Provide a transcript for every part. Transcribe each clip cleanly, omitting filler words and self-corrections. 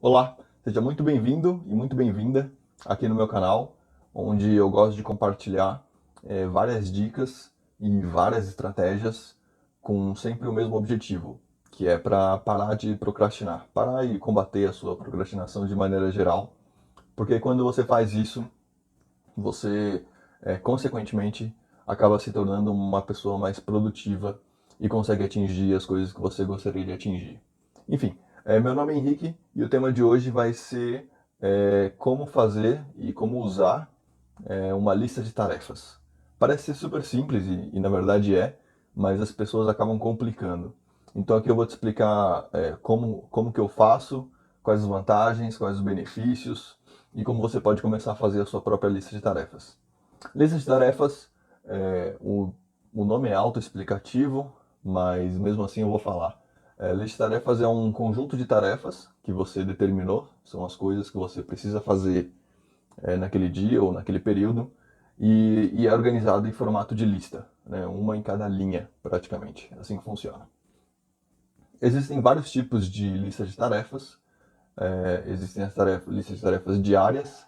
Olá, seja muito bem-vindo e muito bem-vinda aqui no meu canal, onde eu gosto de compartilhar várias dicas e várias estratégias com sempre o mesmo objetivo, que é para parar de procrastinar, parar e combater a sua procrastinação de maneira geral, porque quando você faz isso, você consequentemente acaba se tornando uma pessoa mais produtiva e consegue atingir as coisas que você gostaria de atingir. Enfim, meu nome é Henrique e o tema de hoje vai ser como fazer e como usar uma lista de tarefas. Parece ser super simples e na verdade é, mas as pessoas acabam complicando. Então aqui eu vou te explicar como que eu faço, quais as vantagens, quais os benefícios e como você pode começar a fazer a sua própria lista de tarefas. Lista de tarefas, é, o, o nome é autoexplicativo, mas mesmo assim eu vou falar. Lista de tarefas é um conjunto de tarefas que você determinou, são as coisas que você precisa fazer naquele dia ou naquele período, e é organizado em formato de lista, né? Uma em cada linha, praticamente. É assim que funciona. Existem vários tipos de lista de tarefas. Existem as listas de tarefas diárias,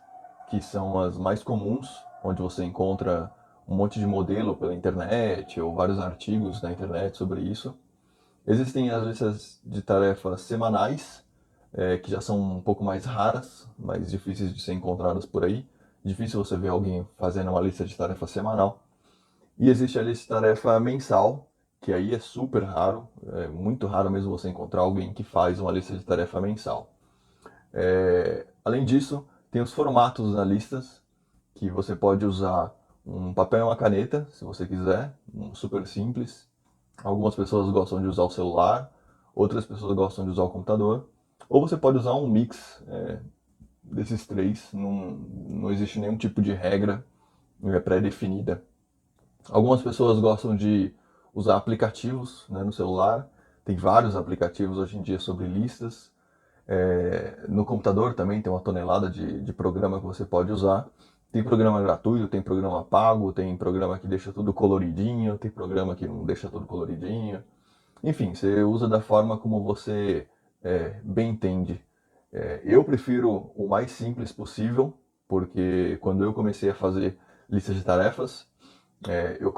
que são as mais comuns, onde você encontra um monte de modelo pela internet ou vários artigos na internet sobre isso. Existem as listas de tarefas semanais, que já são um pouco mais raras, mais difíceis de ser encontradas por aí. Difícil você ver alguém fazendo uma lista de tarefa semanal. E existe a lista de tarefa mensal, que aí é super raro, é muito raro mesmo você encontrar alguém que faz uma lista de tarefa mensal. Além disso, tem os formatos das listas, que você pode usar um papel e uma caneta, se você quiser, super simples. Algumas pessoas gostam de usar o celular, outras pessoas gostam de usar o computador. Ou você pode usar um mix desses três, não existe nenhum tipo de regra pré-definida. Algumas pessoas gostam de usar aplicativos, né, no celular, tem vários aplicativos hoje em dia sobre listas. No computador também tem uma tonelada de programa que você pode usar. Tem programa gratuito, tem programa pago, tem programa que deixa tudo coloridinho, tem programa que não deixa tudo coloridinho. Enfim, você usa da forma como você bem entende. Eu prefiro o mais simples possível, porque quando eu comecei a fazer listas de tarefas, eu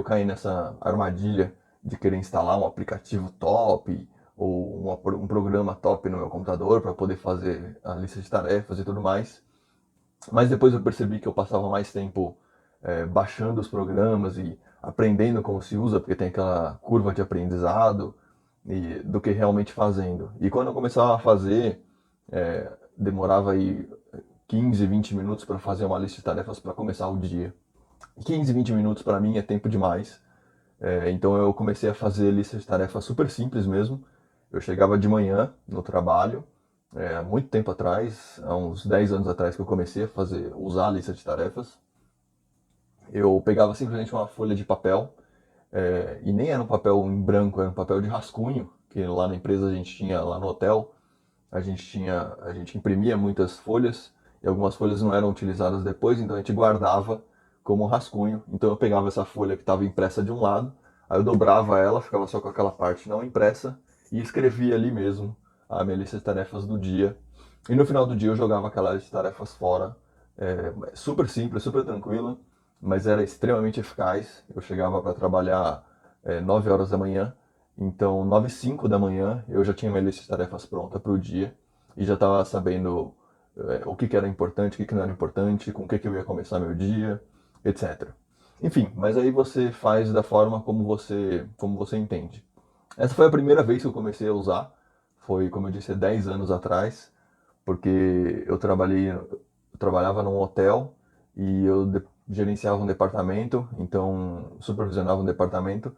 caí nessa armadilha de querer instalar um aplicativo top ou um programa top no meu computador para poder fazer a lista de tarefas e tudo mais. Mas depois eu percebi que eu passava mais tempo baixando os programas e aprendendo como se usa, porque tem aquela curva de aprendizado, do que realmente fazendo. E quando eu começava a fazer, demorava aí 15, 20 minutos para fazer uma lista de tarefas para começar o dia. 15, 20 minutos para mim é tempo demais. Então eu comecei a fazer lista de tarefas super simples mesmo. Eu chegava de manhã no trabalho, há muito tempo atrás, há uns 10 anos atrás que eu comecei a usar a lista de tarefas. Eu pegava simplesmente uma folha de papel, e nem era um papel em branco, era um papel de rascunho, que lá na empresa a gente tinha, lá no hotel, a gente imprimia muitas folhas, e algumas folhas não eram utilizadas depois, então a gente guardava como rascunho. Então eu pegava essa folha que estava impressa de um lado, aí eu dobrava ela, ficava só com aquela parte não impressa, e escrevia ali mesmo a minha lista de tarefas do dia. E no final do dia eu jogava aquela lista de tarefas fora. Super simples, super tranquilo, mas era extremamente eficaz. Eu chegava para trabalhar 9 horas da manhã, então 9 e 5 da manhã eu já tinha minha lista de tarefas pronta para o dia e já estava sabendo o que era importante, o que não era importante, com o que eu ia começar meu dia, etc. Enfim, mas aí você faz da forma como você entende. Essa foi a primeira vez que eu comecei a usar, foi, como eu disse, há 10 anos atrás, porque eu trabalhava num hotel e gerenciava um departamento, então supervisionava um departamento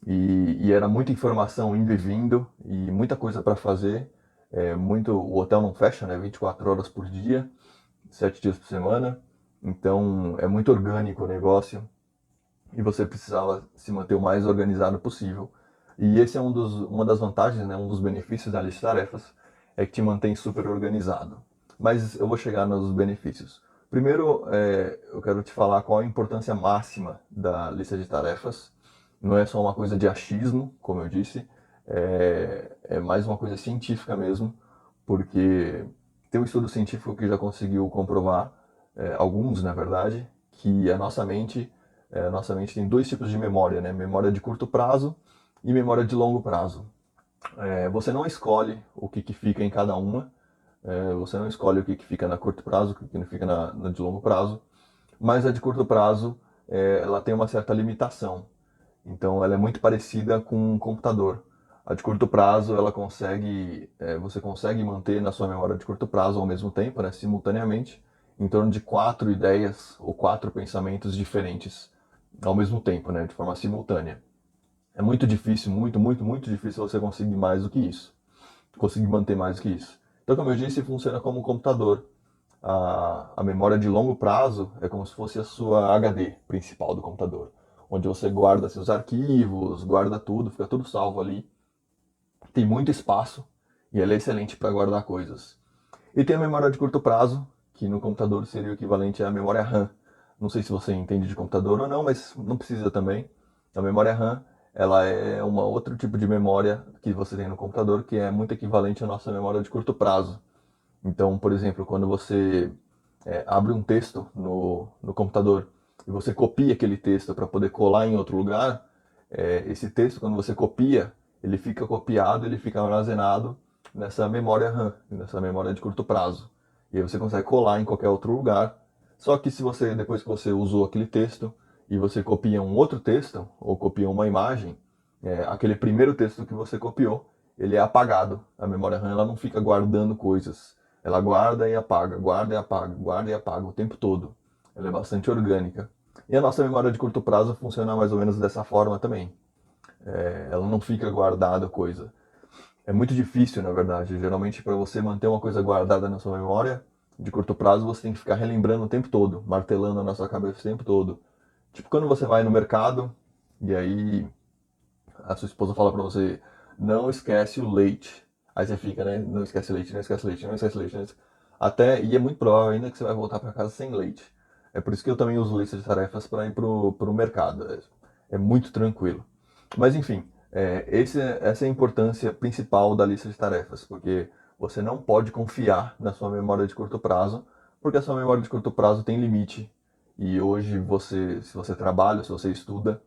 e era muita informação indo e vindo e muita coisa para fazer. O hotel não fecha, né? 24 horas por dia, 7 dias por semana. Então é muito orgânico o negócio e você precisava se manter o mais organizado possível. E esse é uma das vantagens, né? Um dos benefícios da lista de tarefas é que te mantém super organizado. Mas eu vou chegar nos benefícios. Primeiro, eu quero te falar qual a importância máxima da lista de tarefas. Não é só uma coisa de achismo, como eu disse, é mais uma coisa científica mesmo, porque tem um estudo científico que já conseguiu comprovar, alguns na verdade, que a nossa mente tem dois tipos de memória, né? Memória de curto prazo e memória de longo prazo. Você não escolhe o que fica em cada uma, você não escolhe o que fica na curto prazo, o que fica na de longo prazo, mas a de curto prazo, ela tem uma certa limitação. Então ela é muito parecida com um computador. A de curto prazo, você consegue manter na sua memória de curto prazo ao mesmo tempo, né, simultaneamente, em torno de quatro ideias ou quatro pensamentos diferentes ao mesmo tempo, né, de forma simultânea. É muito difícil, muito, muito, muito difícil você conseguir mais do que isso, conseguir manter mais do que isso. Então, como eu disse, funciona como um computador. A memória de longo prazo é como se fosse a sua HD principal do computador, onde você guarda seus arquivos, guarda tudo, fica tudo salvo ali. Tem muito espaço e ela é excelente para guardar coisas. E tem a memória de curto prazo, que no computador seria o equivalente à memória RAM. Não sei se você entende de computador ou não, mas não precisa também. A memória RAM, ela é um outro tipo de memória que você tem no computador, que é muito equivalente à nossa memória de curto prazo. Então, por exemplo, quando você abre um texto no computador e você copia aquele texto para poder colar em outro lugar, esse texto, quando você copia, ele fica copiado, ele fica armazenado nessa memória RAM, nessa memória de curto prazo. E aí você consegue colar em qualquer outro lugar. Só que se você, depois que você usou aquele texto e você copia um outro texto ou copia uma imagem, aquele primeiro texto que você copiou, ele é apagado. A memória RAM ela não fica guardando coisas. Ela guarda e apaga, guarda e apaga, guarda e apaga o tempo todo. Ela é bastante orgânica. E a nossa memória de curto prazo funciona mais ou menos dessa forma também. Ela não fica guardada coisa. É muito difícil, na verdade. Geralmente, para você manter uma coisa guardada na sua memória, de curto prazo, você tem que ficar relembrando o tempo todo, martelando na sua cabeça o tempo todo. Tipo quando você vai no mercado e aí a sua esposa fala pra você, não esquece o leite. Aí você fica, né? Não esquece leite, não esquece leite, não esquece leite. Não esquece... e é muito provável ainda que você vai voltar para casa sem leite. É por isso que eu também uso lista de tarefas para ir pro mercado. É muito tranquilo. Mas enfim, essa é a importância principal da lista de tarefas, porque você não pode confiar na sua memória de curto prazo, porque a sua memória de curto prazo tem limite. E hoje se você trabalha, se você estuda,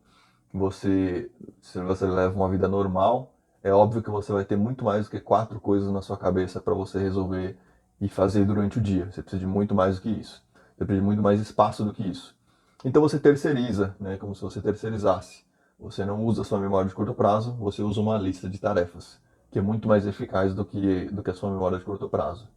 você, se você leva uma vida normal, é óbvio que você vai ter muito mais do que quatro coisas na sua cabeça para você resolver e fazer durante o dia. Você precisa de muito mais do que isso. Você precisa de muito mais espaço do que isso. Então você terceiriza, né, como se você terceirizasse. Você não usa a sua memória de curto prazo, você usa uma lista de tarefas, que é muito mais eficaz do que a sua memória de curto prazo.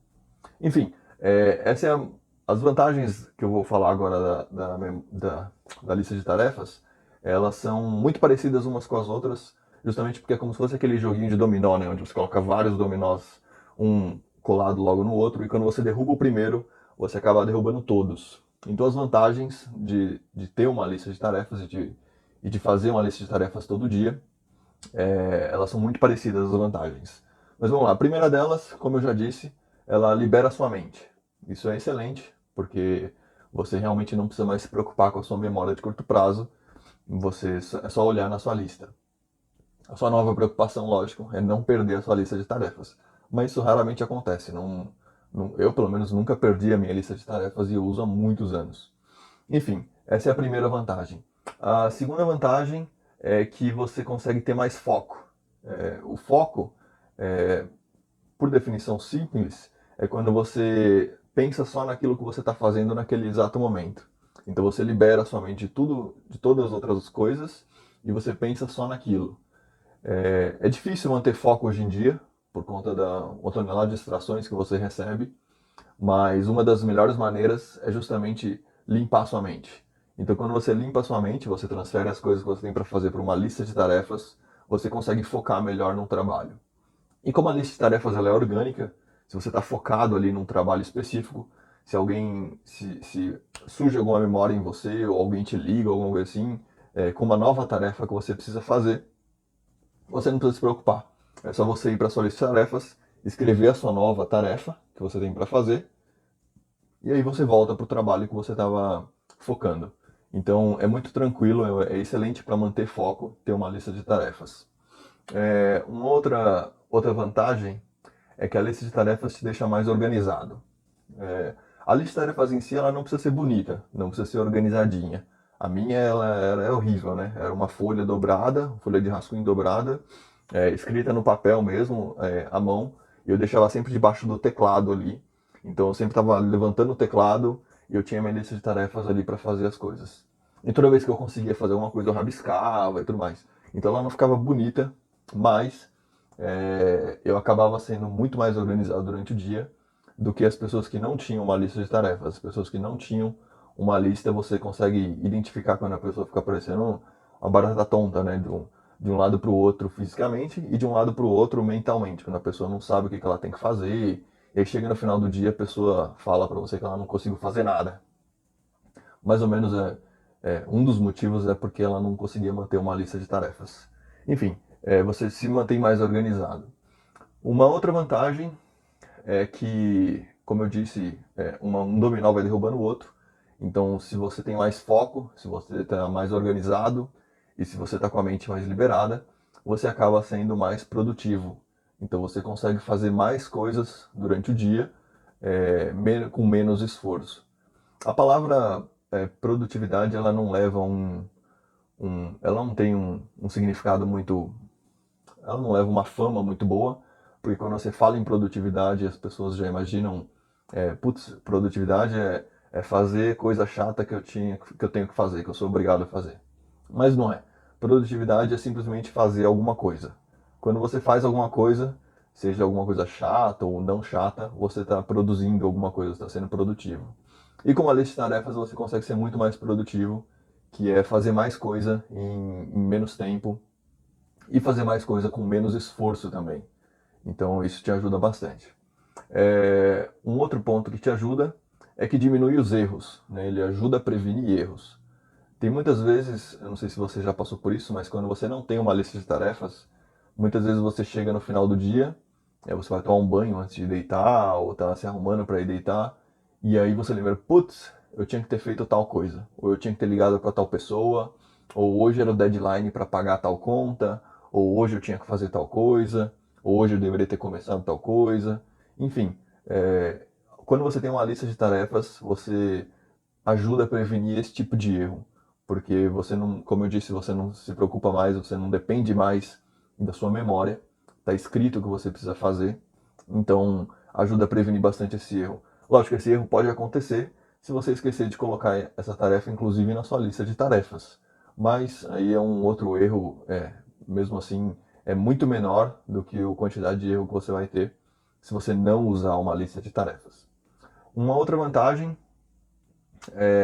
Enfim, essa é as vantagens que eu vou falar agora da lista de tarefas, elas são muito parecidas umas com as outras, justamente porque é como se fosse aquele joguinho de dominó, né, onde você coloca vários dominós, um colado logo no outro, e quando você derruba o primeiro, você acaba derrubando todos. Então as vantagens de ter uma lista de tarefas e de fazer uma lista de tarefas todo dia, elas são muito parecidas as vantagens. Mas vamos lá, a primeira delas, como eu já disse, ela libera a sua mente. Isso é excelente, porque você realmente não precisa mais se preocupar com a sua memória de curto prazo, é só olhar na sua lista. A sua nova preocupação, lógico, é não perder a sua lista de tarefas. Mas isso raramente acontece. Eu, pelo menos, nunca perdi a minha lista de tarefas e eu uso há muitos anos. Enfim, essa é a primeira vantagem. A segunda vantagem é que você consegue ter mais foco. O foco, é, por definição simples, é quando você pensa só naquilo que você está fazendo naquele exato momento. Então você libera a sua mente de tudo, de todas as outras coisas e você pensa só naquilo. É difícil manter foco hoje em dia por conta da tonelada de distrações que você recebe, mas uma das melhores maneiras é justamente limpar sua mente. Então, quando você limpa sua mente, você transfere as coisas que você tem para fazer para uma lista de tarefas, você consegue focar melhor no trabalho. E como a lista de tarefas ela é orgânica, se você está focado ali num trabalho específico, se surge alguma memória em você ou alguém te liga ou alguma coisa assim, com uma nova tarefa que você precisa fazer, você não precisa se preocupar. É só você ir para sua lista de tarefas, escrever a sua nova tarefa que você tem para fazer e aí você volta para o trabalho que você estava focando. Então é muito tranquilo, é excelente para manter foco ter uma lista de tarefas. Uma outra vantagem é que a lista de tarefas te deixa mais organizado. A lista de tarefas em si, ela não precisa ser bonita, não precisa ser organizadinha. A minha, ela é horrível, né? Era uma folha dobrada, folha de rascunho dobrada, escrita no papel mesmo, à mão, e eu deixava sempre debaixo do teclado ali. Então eu sempre estava levantando o teclado e eu tinha minha lista de tarefas ali para fazer as coisas. E toda vez que eu conseguia fazer alguma coisa, eu rabiscava e tudo mais. Então ela não ficava bonita, mas eu acabava sendo muito mais organizado durante o dia do que as pessoas que não tinham uma lista de tarefas. As pessoas que não tinham uma lista, você consegue identificar quando a pessoa fica parecendo uma barata tonta, né? De um lado para o outro fisicamente e de um lado para o outro mentalmente, quando a pessoa não sabe o que ela tem que fazer. E aí chega no final do dia, a pessoa fala para você que ela não conseguiu fazer nada. Mais ou menos um dos motivos é porque ela não conseguia manter uma lista de tarefas. Enfim, você se mantém mais organizado. Uma outra vantagem é que, como eu disse, um dominó vai derrubando o outro. Então, se você tem mais foco, se você está mais organizado e se você está com a mente mais liberada, você acaba sendo mais produtivo. Então, você consegue fazer mais coisas durante o dia com menos esforço. A palavra produtividade, ela não leva ela não tem um significado muito, ela não leva uma fama muito boa, porque quando você fala em produtividade, as pessoas já imaginam, putz, produtividade é fazer coisa chata que eu tenho que fazer, que eu sou obrigado a fazer. Mas não é. Produtividade é simplesmente fazer alguma coisa. Quando você faz alguma coisa, seja alguma coisa chata ou não chata, você está produzindo alguma coisa, está sendo produtivo. E com a lista de tarefas você consegue ser muito mais produtivo, que é fazer mais coisa em menos tempo e fazer mais coisa com menos esforço também. Então isso te ajuda bastante. Um outro ponto que te ajuda é que diminui os erros, né? Ele ajuda a prevenir erros. Tem muitas vezes, eu não sei se você já passou por isso, mas quando você não tem uma lista de tarefas, muitas vezes você chega no final do dia, você vai tomar um banho antes de deitar, ou tá se arrumando para ir deitar, e aí você lembra, putz, eu tinha que ter feito tal coisa, ou eu tinha que ter ligado para tal pessoa, ou hoje era o deadline para pagar tal conta, ou hoje eu tinha que fazer tal coisa, ou hoje eu deveria ter começado tal coisa. Enfim, quando você tem uma lista de tarefas, você ajuda a prevenir esse tipo de erro, porque você não, como eu disse, você não se preocupa mais, você não depende mais da sua memória, está escrito o que você precisa fazer, então ajuda a prevenir bastante esse erro. Lógico que esse erro pode acontecer se você esquecer de colocar essa tarefa, inclusive, na sua lista de tarefas, mas aí é um outro erro, mesmo assim, é muito menor do que a quantidade de erro que você vai ter se você não usar uma lista de tarefas. Uma outra vantagem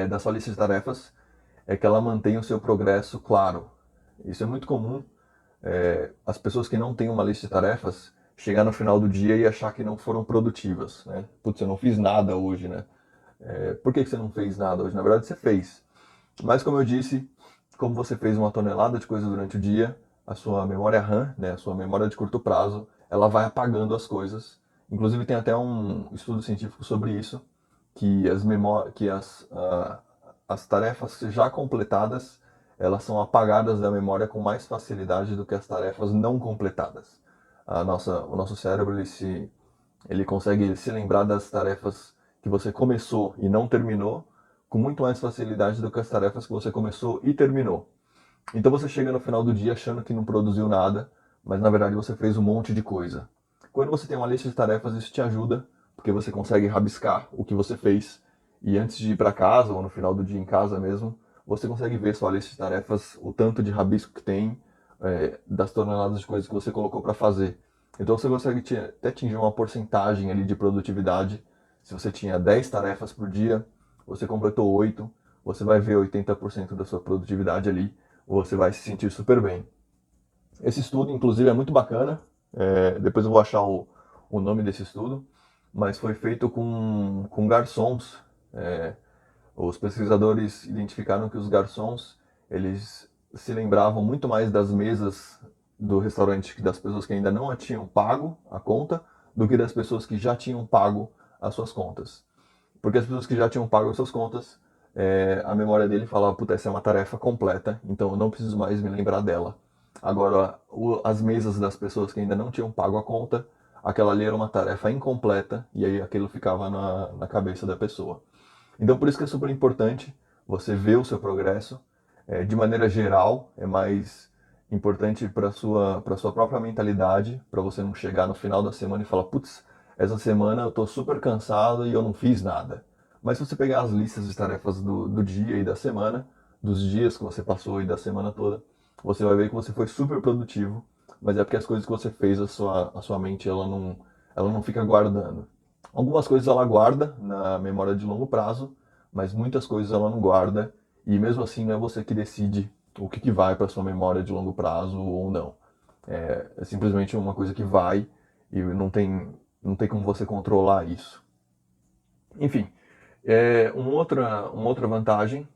da sua lista de tarefas é que ela mantém o seu progresso claro. Isso é muito comum. As pessoas que não têm uma lista de tarefas chegar no final do dia e achar que não foram produtivas, né? Putz, eu não fiz nada hoje, né? Por que você não fez nada hoje? Na verdade, você fez. Mas como eu disse, como você fez uma tonelada de coisas durante o dia, a sua memória RAM, né, a sua memória de curto prazo, ela vai apagando as coisas. Inclusive tem até um estudo científico sobre isso, que as tarefas já completadas, elas são apagadas da memória com mais facilidade do que as tarefas não completadas. O nosso cérebro ele consegue se lembrar das tarefas que você começou e não terminou com muito mais facilidade do que as tarefas que você começou e terminou. Então você chega no final do dia achando que não produziu nada, mas na verdade você fez um monte de coisa. Quando você tem uma lista de tarefas, isso te ajuda, porque você consegue rabiscar o que você fez e antes de ir para casa ou no final do dia em casa mesmo, você consegue ver sua lista de tarefas, o tanto de rabisco que tem, das toneladas de coisas que você colocou para fazer. Então você consegue até atingir uma porcentagem ali de produtividade. Se você tinha 10 tarefas por dia, você completou 8, você vai ver 80% da sua produtividade ali, você vai se sentir super bem. Esse estudo, inclusive, é muito bacana. Depois eu vou achar o nome desse estudo, mas foi feito com garçons. Os pesquisadores identificaram que os garçons eles se lembravam muito mais das mesas do restaurante que das pessoas que ainda não tinham pago a conta do que das pessoas que já tinham pago as suas contas. Porque as pessoas que já tinham pago as suas contas, a memória dele falava, puta, essa é uma tarefa completa, então eu não preciso mais me lembrar dela. Agora, as mesas das pessoas que ainda não tinham pago a conta, aquela ali era uma tarefa incompleta e aí aquilo ficava na cabeça da pessoa. Então, por isso que é super importante você ver o seu progresso. De maneira geral, é mais importante para sua própria mentalidade, para você não chegar no final da semana e falar, putz, essa semana eu estou super cansado e eu não fiz nada. Mas se você pegar as listas de tarefas do dia e da semana, dos dias que você passou e da semana toda, você vai ver que você foi super produtivo, mas é porque as coisas que você fez, a sua mente ela não fica guardando. Algumas coisas ela guarda na memória de longo prazo, mas muitas coisas ela não guarda, e mesmo assim não é você que decide o que vai para sua memória de longo prazo ou não. É simplesmente uma coisa que vai e não tem como você controlar isso. Enfim, uma outra vantagem,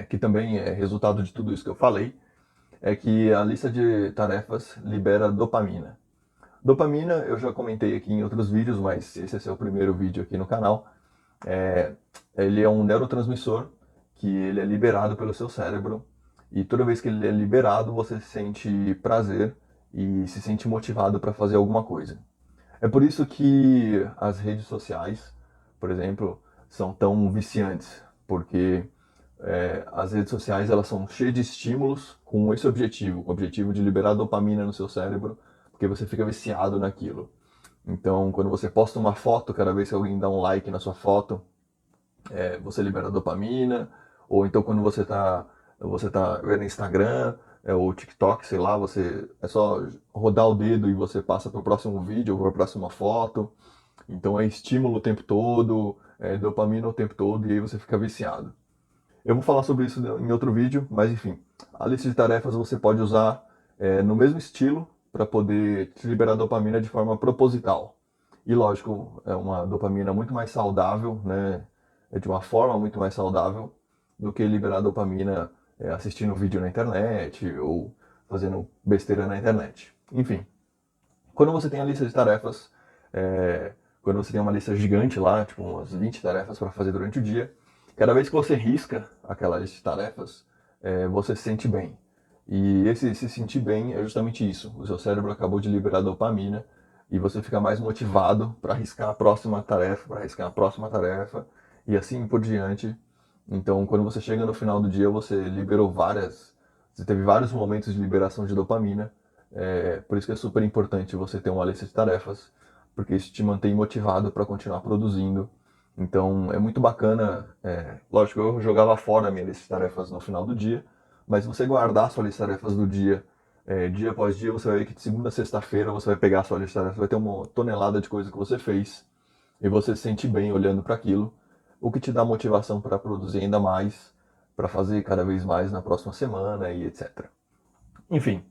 que também é resultado de tudo isso que eu falei, é que a lista de tarefas libera dopamina. Dopamina eu já comentei aqui em outros vídeos, mas esse é seu primeiro vídeo aqui no canal. É, ele é um neurotransmissor que ele é liberado pelo seu cérebro e toda vez que ele é liberado você sente prazer e se sente motivado para fazer alguma coisa. É por isso que as redes sociais, por exemplo, são tão viciantes, porque as redes sociais elas são cheias de estímulos com esse objetivo, o objetivo de liberar dopamina no seu cérebro, porque você fica viciado naquilo. Então, quando você posta uma foto, cada vez que alguém dá um like na sua foto, você libera dopamina, ou então quando você tá vendo Instagram, ou TikTok, sei lá, você é só rodar o dedo e você passa para o próximo vídeo ou para a próxima foto. Então é estímulo o tempo todo, é dopamina o tempo todo e aí você fica viciado. Eu vou falar sobre isso em outro vídeo, mas enfim, a lista de tarefas você pode usar no mesmo estilo para poder te liberar dopamina de forma proposital. E lógico, é uma dopamina muito mais saudável, né? É de uma forma muito mais saudável do que liberar dopamina assistindo vídeo na internet ou fazendo besteira na internet. Enfim, quando você tem a lista de tarefas, é, quando você tem uma lista gigante lá, tipo umas 20 tarefas para fazer durante o dia, cada vez que você risca aquela lista de tarefas, você se sente bem. E esse se sentir bem é justamente isso. O seu cérebro acabou de liberar dopamina e você fica mais motivado para arriscar a próxima tarefa, para arriscar a próxima tarefa e assim por diante. Então, quando você chega no final do dia, você teve vários momentos de liberação de dopamina. Por isso que é super importante você ter uma lista de tarefas, porque isso te mantém motivado para continuar produzindo. Então, é muito bacana. Lógico, eu jogava fora a minha lista de tarefas no final do dia, mas você guardar a sua lista de tarefas do dia, dia após dia, você vai ver que de segunda a sexta-feira você vai pegar a sua lista de tarefas, vai ter uma tonelada de coisa que você fez e você se sente bem olhando para aquilo, o que te dá motivação para produzir ainda mais, para fazer cada vez mais na próxima semana e etc. Enfim,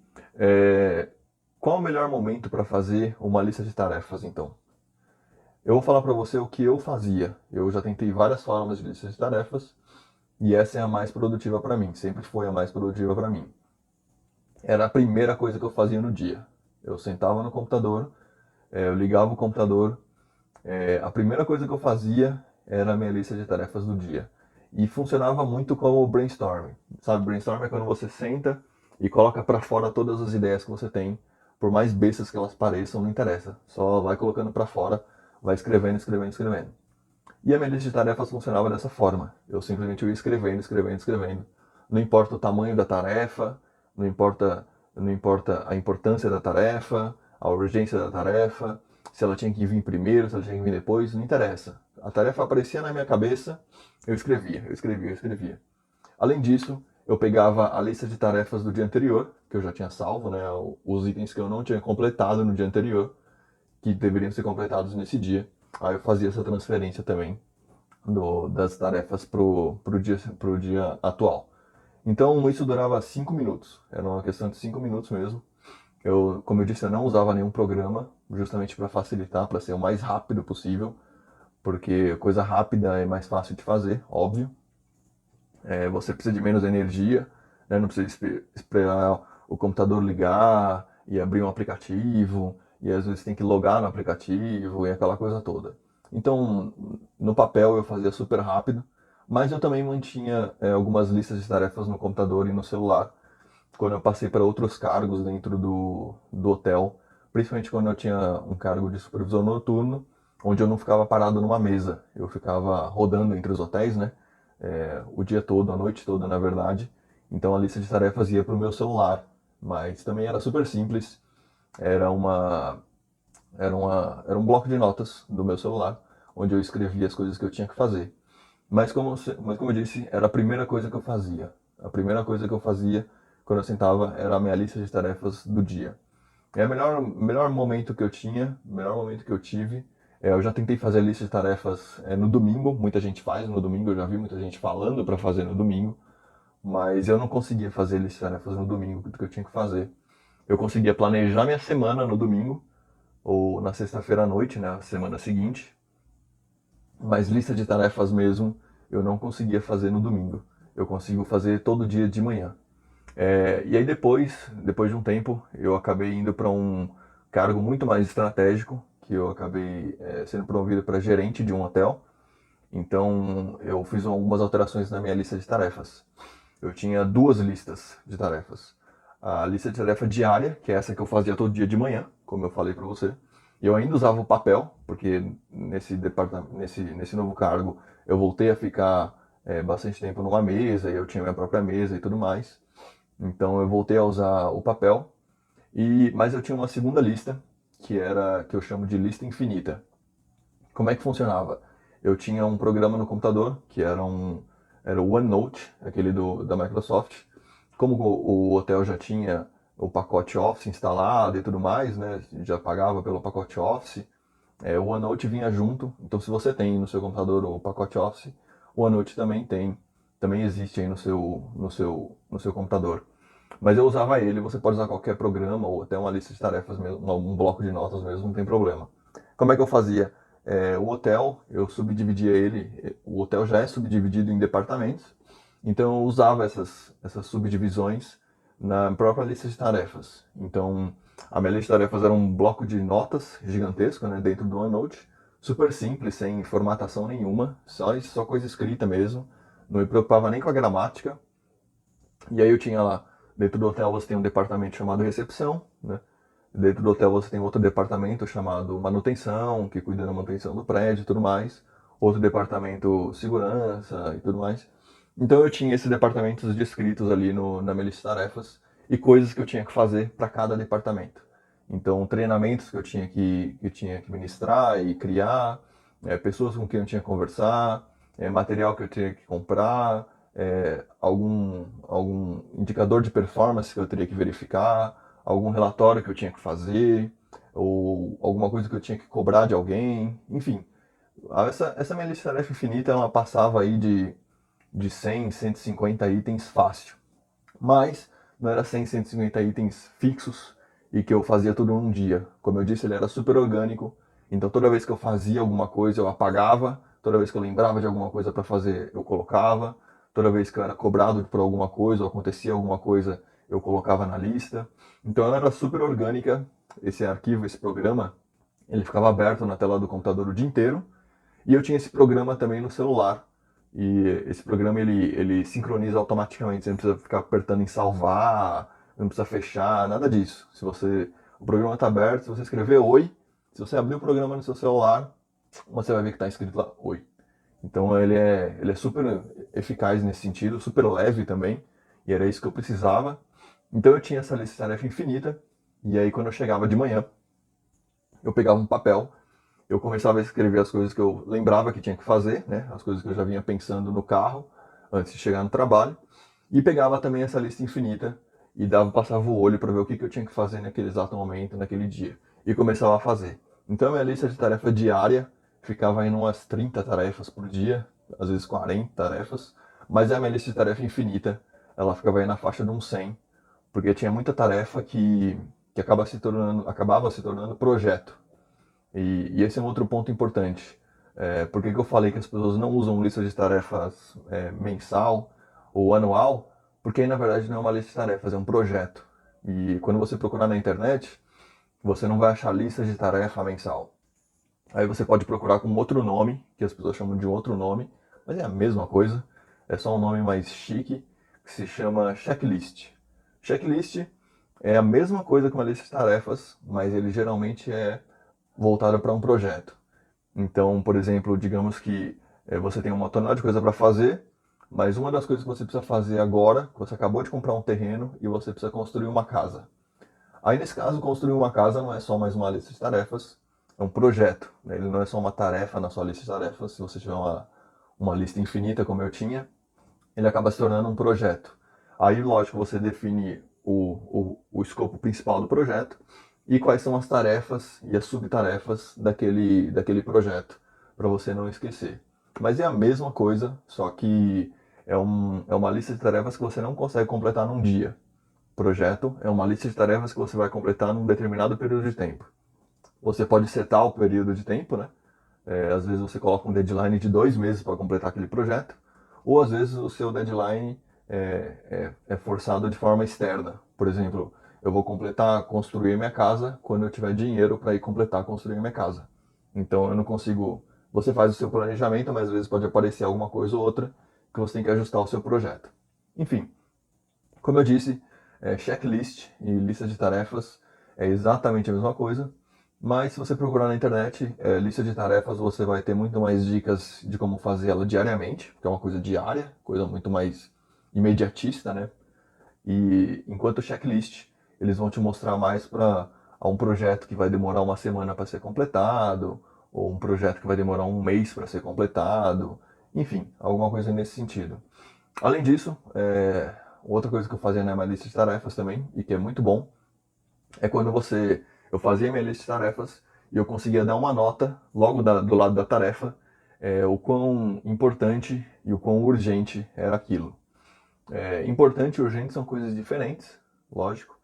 qual o melhor momento para fazer uma lista de tarefas então? Eu vou falar para você o que eu fazia. Eu já tentei várias formas de lista de tarefas e essa é a mais produtiva para mim, sempre foi a mais produtiva para mim. Era a primeira coisa que eu fazia no dia. Eu sentava no computador, eu ligava o computador, a primeira coisa que eu fazia era a minha lista de tarefas do dia. E funcionava muito como brainstorming. Sabe, brainstorming é quando você senta e coloca para fora todas as ideias que você tem, por mais bestas que elas pareçam, não interessa. Só vai colocando para fora, vai escrevendo, escrevendo, escrevendo. E a minha lista de tarefas funcionava dessa forma. Eu simplesmente ia escrevendo, escrevendo, escrevendo. Não importa o tamanho da tarefa, não importa a importância da tarefa, a urgência da tarefa, se ela tinha que vir primeiro, se ela tinha que vir depois, não interessa. A tarefa aparecia na minha cabeça, eu escrevia, eu escrevia, eu escrevia. Além disso, eu pegava a lista de tarefas do dia anterior, que eu já tinha salvo, né, os itens que eu não tinha completado no dia anterior, que deveriam ser completados nesse dia. Aí eu fazia essa transferência também das tarefas pro dia atual. Então isso durava 5 minutos, era uma questão de 5 minutos mesmo. Como eu disse, eu não usava nenhum programa, justamente para facilitar, para ser o mais rápido possível, porque coisa rápida é mais fácil de fazer, óbvio. Você precisa de menos energia, né? Não precisa esperar o computador ligar e abrir um aplicativo, e às vezes tem que logar no aplicativo e aquela coisa toda. Então, no papel eu fazia super rápido, mas eu também mantinha algumas listas de tarefas no computador e no celular, quando eu passei para outros cargos dentro do hotel, principalmente quando eu tinha um cargo de supervisor noturno, onde eu não ficava parado numa mesa, eu ficava rodando entre os hotéis, né? O dia todo, a noite toda, na verdade. Então a lista de tarefas ia para o meu celular, mas também era super simples. Era uma, era um bloco de notas do meu celular, onde eu escrevia as coisas que eu tinha que fazer. Mas como eu disse, era a primeira coisa que eu fazia. A primeira coisa que eu fazia quando eu sentava era a minha lista de tarefas do dia. É o melhor momento que eu tinha, o melhor momento que eu tive. Eu já tentei fazer lista de tarefas no domingo, muita gente faz no domingo, eu já vi muita gente falando para fazer no domingo, mas eu não conseguia fazer lista de tarefas no domingo, do que eu tinha que fazer. Eu conseguia planejar minha semana no domingo, ou na sexta-feira à noite, né, semana seguinte, mas lista de tarefas mesmo eu não conseguia fazer no domingo. Eu consigo fazer todo dia de manhã. E aí depois de um tempo, eu acabei indo para um cargo muito mais estratégico, que eu acabei sendo promovido para gerente de um hotel. Então eu fiz algumas alterações na minha lista de tarefas. Eu tinha duas listas de tarefas. A lista de tarefa diária, que é essa que eu fazia todo dia de manhã, como eu falei para você. Eu ainda usava o papel, porque nesse novo cargo eu voltei a ficar bastante tempo numa mesa, e eu tinha minha própria mesa e tudo mais. Então eu voltei a usar o papel, mas eu tinha uma segunda lista, que eu chamo de lista infinita. Como é que funcionava? Eu tinha um programa no computador, era o OneNote, aquele da Microsoft. Como o hotel já tinha o pacote Office instalado e tudo mais, né? Já pagava pelo pacote Office. O OneNote vinha junto. Então, se você tem no seu computador o pacote Office, o OneNote também existe aí no seu computador. Mas eu usava ele, você pode usar qualquer programa ou até uma lista de tarefas mesmo, um bloco de notas mesmo, não tem problema. Como é que eu fazia? O hotel, eu subdividia ele, o hotel já é subdividido em departamentos, então eu usava essas subdivisões na própria lista de tarefas. Então, a minha lista de tarefas era um bloco de notas gigantesco, né, dentro do OneNote, super simples, sem formatação nenhuma, só coisa escrita mesmo, não me preocupava nem com a gramática. E aí eu tinha lá, dentro do hotel você tem um departamento chamado recepção, né? Dentro do hotel você tem outro departamento chamado manutenção, que cuida da manutenção do prédio e tudo mais. Outro departamento segurança e tudo mais. Então eu tinha esses departamentos descritos ali na minha lista de tarefas e coisas que eu tinha que fazer para cada departamento. Então treinamentos que eu tinha que ministrar e criar, pessoas com quem eu tinha que conversar, material que eu tinha que comprar, algum indicador de performance que eu teria que verificar, algum relatório que eu tinha que fazer, ou alguma coisa que eu tinha que cobrar de alguém, enfim. Essa minha lista de tarefa infinita, ela passava aí de 100, 150 itens fácil. Mas não era 100, 150 itens fixos e que eu fazia tudo num dia. Como eu disse, ele era super orgânico, então toda vez que eu fazia alguma coisa eu apagava, toda vez que eu lembrava de alguma coisa para fazer eu colocava, toda vez que eu era cobrado por alguma coisa ou acontecia alguma coisa eu colocava na lista. Então ela era super orgânica, esse arquivo, esse programa, ele ficava aberto na tela do computador o dia inteiro e eu tinha esse programa também no celular. E esse programa ele sincroniza automaticamente, você não precisa ficar apertando em salvar, não precisa fechar, nada disso. O programa está aberto, se você escrever oi, se você abrir o programa no seu celular, você vai ver que está escrito lá oi. Então ele é super eficaz nesse sentido, super leve também, e era isso que eu precisava. Então eu tinha essa lista de tarefa infinita, e aí quando eu chegava de manhã, eu pegava um papel, eu começava a escrever as coisas que eu lembrava que tinha que fazer, né? As coisas que eu já vinha pensando no carro antes de chegar no trabalho, e pegava também essa lista infinita e passava o olho para ver o que eu tinha que fazer naquele exato momento, naquele dia, e começava a fazer. Então a minha lista de tarefa diária ficava em umas 30 tarefas por dia, às vezes 40 tarefas, mas a minha lista de tarefa infinita, ela ficava aí na faixa de uns 100, porque tinha muita tarefa que acabava se tornando projeto. E esse é um outro ponto importante. Por que eu falei que as pessoas não usam lista de tarefas mensal ou anual? Porque aí, na verdade, não é uma lista de tarefas, é um projeto. E quando você procurar na internet, você não vai achar lista de tarefa mensal. Aí você pode procurar com outro nome, que as pessoas chamam de outro nome, mas é a mesma coisa. É só um nome mais chique, que se chama checklist. Checklist é a mesma coisa que uma lista de tarefas, mas ele geralmente é voltado para um projeto. Então, por exemplo, digamos que você tem uma tonelada de coisa para fazer, mas uma das coisas que você precisa fazer agora, que você acabou de comprar um terreno e você precisa construir uma casa. Aí, nesse caso, construir uma casa não é só mais uma lista de tarefas, é um projeto, né? Ele não é só uma tarefa na sua lista de tarefas. Se você tiver uma lista infinita, como eu tinha, ele acaba se tornando um projeto. Aí, lógico, você define o escopo principal do projeto e quais são as tarefas e as subtarefas daquele projeto, para você não esquecer. Mas é a mesma coisa, só que é uma lista de tarefas que você não consegue completar num dia. Projeto é uma lista de tarefas que você vai completar num determinado período de tempo. Você pode setar o período de tempo, né? Às vezes você coloca um deadline de 2 meses para completar aquele projeto, ou às vezes o seu deadline é forçado de forma externa. Por exemplo, eu vou completar construir minha casa quando eu tiver dinheiro para ir completar construir minha casa. Então eu não consigo. Você faz o seu planejamento, mas às vezes pode aparecer alguma coisa ou outra que você tem que ajustar o seu projeto. Enfim, como eu disse, checklist e lista de tarefas é exatamente a mesma coisa, mas se você procurar na internet, lista de tarefas, você vai ter muito mais dicas de como fazer ela diariamente, porque é uma coisa diária, coisa muito mais imediatista, né? E enquanto checklist, eles vão te mostrar mais para um projeto que vai demorar uma semana para ser completado, ou um projeto que vai demorar um mês para ser completado, enfim, alguma coisa nesse sentido. Além disso, outra coisa que eu fazia na minha lista de tarefas também, e que é muito bom, é quando eu fazia minha lista de tarefas e eu conseguia dar uma nota logo do lado da tarefa, o quão importante e o quão urgente era aquilo. Importante e urgente são coisas diferentes, lógico.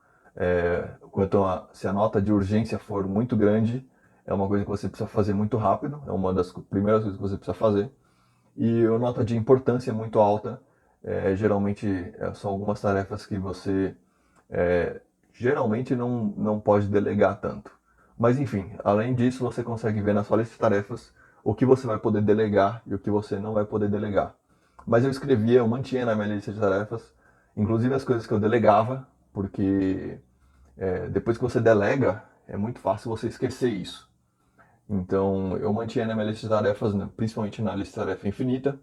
Se a nota de urgência for muito grande, é uma coisa que você precisa fazer muito rápido, é uma das primeiras coisas que você precisa fazer. E a nota de importância muito alta, geralmente são algumas tarefas que você é, geralmente não pode delegar tanto. Mas enfim, além disso, você consegue ver na sua lista de tarefas o que você vai poder delegar e o que você não vai poder delegar. Mas eu mantinha na minha lista de tarefas, inclusive as coisas que eu delegava, porque depois que você delega, é muito fácil você esquecer isso. Então eu mantinha na minha lista de tarefas, né, principalmente na lista de tarefa infinita,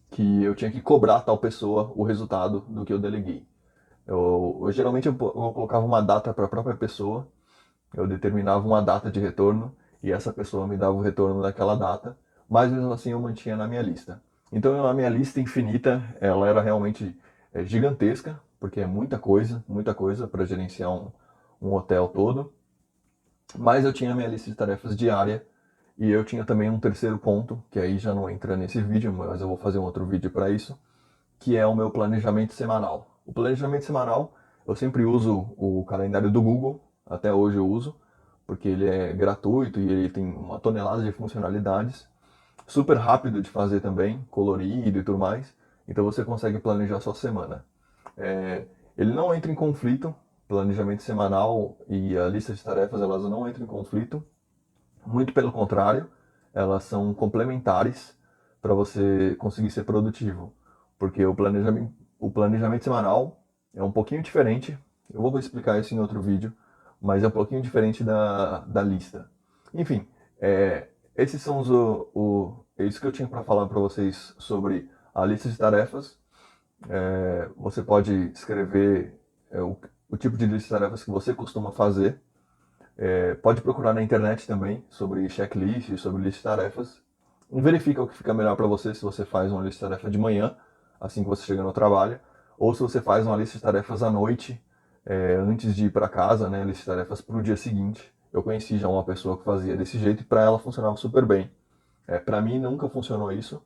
que eu tinha que cobrar a tal pessoa o resultado do que eu deleguei. Geralmente eu colocava uma data para a própria pessoa, eu determinava uma data de retorno e essa pessoa me dava o retorno daquela data, mas mesmo assim eu mantinha na minha lista. Então a minha lista infinita, ela era realmente gigantesca, porque é muita coisa para gerenciar um hotel todo, mas eu tinha a minha lista de tarefas diária e eu tinha também um terceiro ponto, que aí já não entra nesse vídeo, mas eu vou fazer um outro vídeo para isso, que é o meu planejamento semanal. O planejamento semanal, eu sempre uso o calendário do Google, até hoje eu uso, porque ele é gratuito e ele tem uma tonelada de funcionalidades, super rápido de fazer também, colorido e tudo mais, então você consegue planejar sua semana. É, ele não entra em conflito, planejamento semanal e a lista de tarefas elas não entram em conflito, muito pelo contrário, elas são complementares para você conseguir ser produtivo. Porque o planejamento semanal é um pouquinho diferente. Eu vou explicar isso em outro vídeo, mas é um pouquinho diferente da lista. Enfim, esses são é isso que eu tinha para falar para vocês sobre a lista de tarefas. Você pode escrever o tipo de lista de tarefas que você costuma fazer. Pode procurar na internet também sobre checklist, sobre lista de tarefas. Verifica o que fica melhor para você se você faz uma lista de tarefas de manhã, assim que você chega no trabalho, ou se você faz uma lista de tarefas à noite, antes de ir para casa, né, lista de tarefas para o dia seguinte. Eu conheci já uma pessoa que fazia desse jeito e para ela funcionava super bem. Para mim nunca funcionou isso,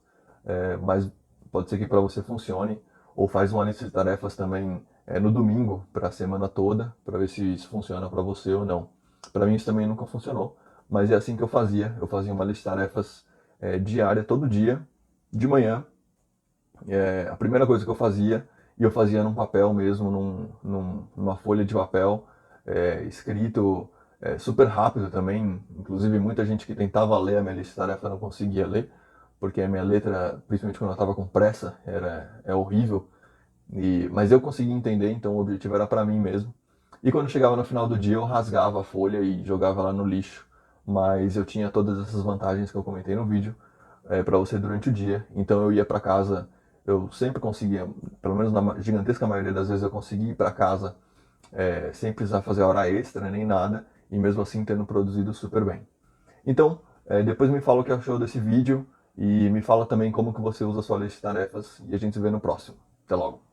mas pode ser que para você funcione. Ou faz uma lista de tarefas também no domingo para a semana toda, para ver se isso funciona para você ou não. Para mim isso também nunca funcionou, mas é assim que eu fazia. Eu fazia uma lista de tarefas diária, todo dia, de manhã. A primeira coisa que eu fazia, e eu fazia num papel mesmo, numa folha de papel, escrito super rápido também. Inclusive, muita gente que tentava ler a minha lista de tarefa não conseguia ler, porque a minha letra, principalmente quando eu estava com pressa, é horrível. Mas eu consegui entender, então o objetivo era para mim mesmo. E quando chegava no final do dia, eu rasgava a folha e jogava ela no lixo. Mas eu tinha todas essas vantagens que eu comentei no vídeo para você durante o dia. Então eu ia para casa, eu sempre conseguia, pelo menos na gigantesca maioria das vezes eu conseguia ir para casa sem precisar fazer hora extra nem nada, e mesmo assim tendo produzido super bem. Então, depois me fala o que achou desse vídeo e me fala também como que você usa a sua lista de tarefas e a gente se vê no próximo. Até logo!